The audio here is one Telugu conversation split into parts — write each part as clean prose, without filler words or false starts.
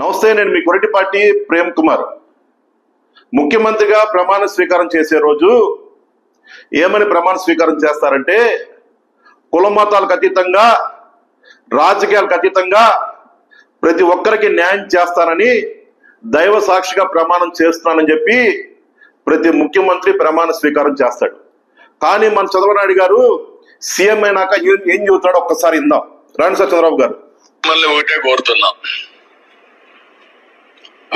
నమస్తే, నేను మీ కొరటిపాటి ప్రేమ్ కుమార్. ముఖ్యమంత్రిగా ప్రమాణ స్వీకారం చేసే రోజు ఏమని ప్రమాణ స్వీకారం చేస్తారంటే, కుల మతాలకు అతీతంగా, రాజకీయాలకు అతీతంగా ప్రతి ఒక్కరికి న్యాయం చేస్తానని దైవ సాక్షిగా ప్రమాణం చేస్తున్నానని చెప్పి ప్రతి ముఖ్యమంత్రి ప్రమాణ స్వీకారం చేస్తాడు. కానీ మన చంద్రబాబు నాయుడు గారు సీఎం అయినాక ఏం చెబుతాడో ఒక్కసారి ఇందాం. రండి సార్ చంద్రబాబు గారు. మళ్ళీ ఒకటే కోరుతున్నాం,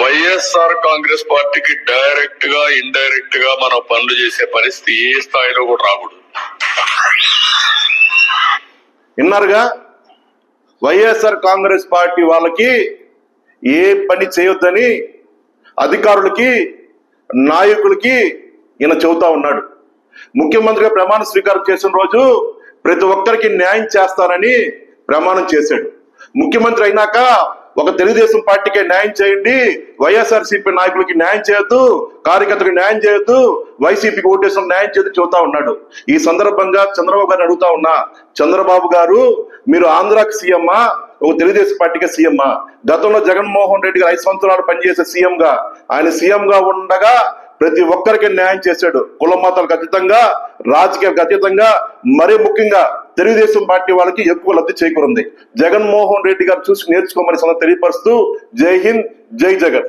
వైఎస్ఆర్ కాంగ్రెస్ పార్టీకి డైరెక్ట్ గా ఇండైరెక్ట్ గా మనం పనులు చేసే పరిస్థితి ఏ స్థాయిలో కూడా రాకూడదు. విన్నారుగా, వైఎస్ఆర్ కాంగ్రెస్ పార్టీ వాళ్ళకి ఏ పని చేయొద్దని అధికారులకి, నాయకులకి ఈయన చెబుతా ఉన్నాడు. ముఖ్యమంత్రిగా ప్రమాణ స్వీకారం చేసిన రోజు ప్రతి ఒక్కరికి న్యాయం చేస్తానని ప్రమాణం చేశాడు. ముఖ్యమంత్రి అయినాక ఒక తెలుగుదేశం పార్టీకే న్యాయం చేయండి, వైఎస్ఆర్సీపీ నాయకులకి న్యాయం చేయొద్దు, కార్యకర్తలకు న్యాయం చేయొద్దు, వైసీపీకి ఓటేసిన న్యాయం చేయొద్దు చెబుతా ఉన్నాడు. ఈ సందర్భంగా చంద్రబాబు గారిని అడుగుతా ఉన్నా, చంద్రబాబు గారు మీరు ఆంధ్రాకి సీఎమ్మా, ఒక తెలుగుదేశం పార్టీకి సీఎమ్మా? గతంలో జగన్మోహన్ రెడ్డి గారు 5 సంవత్సరాలు పనిచేసే సీఎంగా, ఆయన సీఎంగా ఉండగా ప్రతి ఒక్కరికి న్యాయం చేశాడు. కుల మతాలకు అతీతంగా, రాజకీయాలకు అతీతంగా, మరీ ముఖ్యంగా తెలుగుదేశం పార్టీ వాళ్ళకి ఎక్కువ లబ్ధి చేకూరింది. జగన్మోహన్ రెడ్డి గారు చూసి నేర్చుకోమని తెలియపరుస్తూ జై హింద్, జై జగన్.